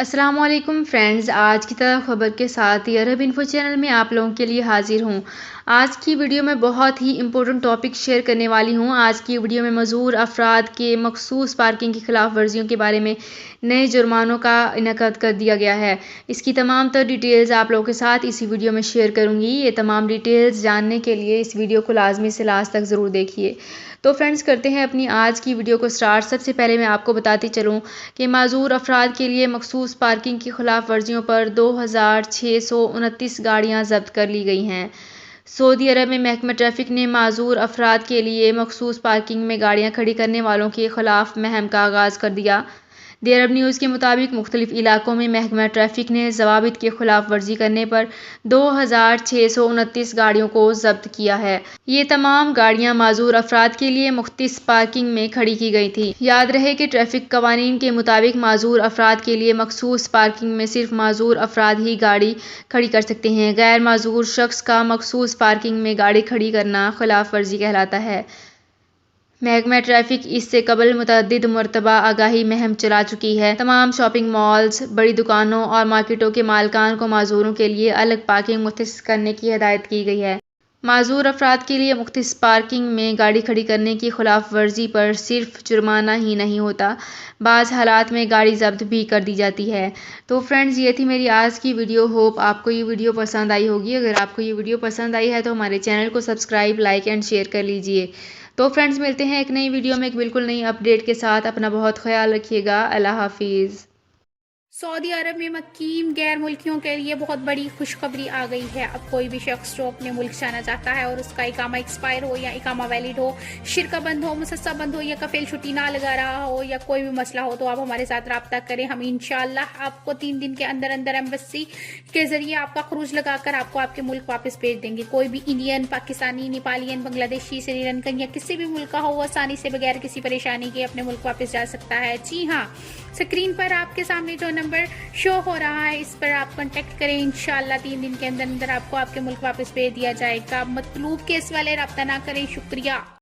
السلام علیکم فرینڈز، آج کی طرح خبر کے ساتھ عرب انفو چینل میں آپ لوگوں کے لیے حاضر ہوں۔ آج کی ویڈیو میں بہت ہی امپورٹنٹ ٹاپک شیئر کرنے والی ہوں۔ آج کی ویڈیو میں معذور افراد کے مخصوص پارکنگ کی خلاف ورزیوں کے بارے میں نئے جرمانوں کا انعقاد کر دیا گیا ہے۔ اس کی تمام تر ڈیٹیلز آپ لوگوں کے ساتھ اسی ویڈیو میں شیئر کروں گی۔ یہ تمام ڈیٹیلز جاننے کے لیے اس ویڈیو کو لازمی سے لاسٹ تک ضرور دیکھیے۔ تو فرینڈز، کرتے ہیں اپنی آج کی ویڈیو کو سٹارٹ۔ سب سے پہلے میں آپ کو بتاتی چلوں کہ معذور افراد کے لیے مخصوص پارکنگ کی خلاف ورزیوں پر 2629 گاڑیاں ضبط کر لی گئی ہیں۔ سعودی عرب میں محکمہ ٹریفک نے معذور افراد کے لیے مخصوص پارکنگ میں گاڑیاں کھڑی کرنے والوں کے خلاف مہم کا آغاز کر دیا۔ دی عرب نیوز کے مطابق مختلف علاقوں میں محکمہ ٹریفک نے ضوابط کی خلاف ورزی کرنے پر 2629 گاڑیوں کو ضبط کیا ہے۔ یہ تمام گاڑیاں معذور افراد کے لیے مختص پارکنگ میں کھڑی کی گئی تھیں۔ یاد رہے کہ ٹریفک قوانین کے مطابق معذور افراد کے لیے مخصوص پارکنگ میں صرف معذور افراد ہی گاڑی کھڑی کر سکتے ہیں۔ غیر معذور شخص کا مخصوص پارکنگ میں گاڑی کھڑی کرنا خلاف ورزی کہلاتا ہے۔ محکمہ ٹریفک اس سے قبل متعدد مرتبہ آگاہی مہم چلا چکی ہے۔ تمام شاپنگ مالز، بڑی دکانوں اور مارکیٹوں کے مالکان کو معذوروں کے لیے الگ پارکنگ مختص کرنے کی ہدایت کی گئی ہے۔ معذور افراد کے لیے مختص پارکنگ میں گاڑی کھڑی کرنے کی خلاف ورزی پر صرف جرمانہ ہی نہیں ہوتا، بعض حالات میں گاڑی ضبط بھی کر دی جاتی ہے۔ تو فرینڈز، یہ تھی میری آج کی ویڈیو۔ ہوپ آپ کو یہ ویڈیو پسند آئی ہوگی۔ اگر آپ کو یہ ویڈیو پسند آئی ہے تو ہمارے چینل کو سبسکرائب، لائک اینڈ شیئر کر لیجئے۔ تو فرینڈز، ملتے ہیں ایک نئی ویڈیو میں ایک بالکل نئی اپڈیٹ کے ساتھ۔ اپنا بہت خیال رکھیے گا۔ اللہ حافظ۔ سعودی عرب میں مقیم غیر ملکیوں کے لیے بہت بڑی خوشخبری آ گئی ہے۔ اب کوئی بھی شخص جو اپنے ملک جانا چاہتا ہے اور اس کا اقامہ ایکسپائر ہو یا اقامہ ویلڈ ہو، شرکہ بند ہو، مسسہ بند ہو یا کفیل چھٹی نہ لگا رہا ہو یا کوئی بھی مسئلہ ہو، تو آپ ہمارے ساتھ رابطہ کریں۔ ہم انشاءاللہ آپ کو 3 دن کے اندر اندر ایمبیسی کے ذریعے آپ کا خروج لگا کر آپ کو آپ کے ملک واپس بھیج دیں گے۔ کوئی بھی انڈین، پاکستانی، نیپالین، بنگلہ دیشی، سری لنکن یا کسی بھی ملک کا ہو، وہ آسانی سے بغیر کسی پریشانی کے اپنے ملک واپس جا سکتا ہے۔ جی ہاں، اسکرین پر آپ کے سامنے جو نمبر شو ہو رہا ہے، اس پر آپ کانٹیکٹ کریں۔ انشاءاللہ 3 دن کے اندر اندر آپ کو آپ کے ملک واپس بھیج دیا جائے گا۔ مطلوب کیس والے رابطہ نہ کریں۔ شکریہ۔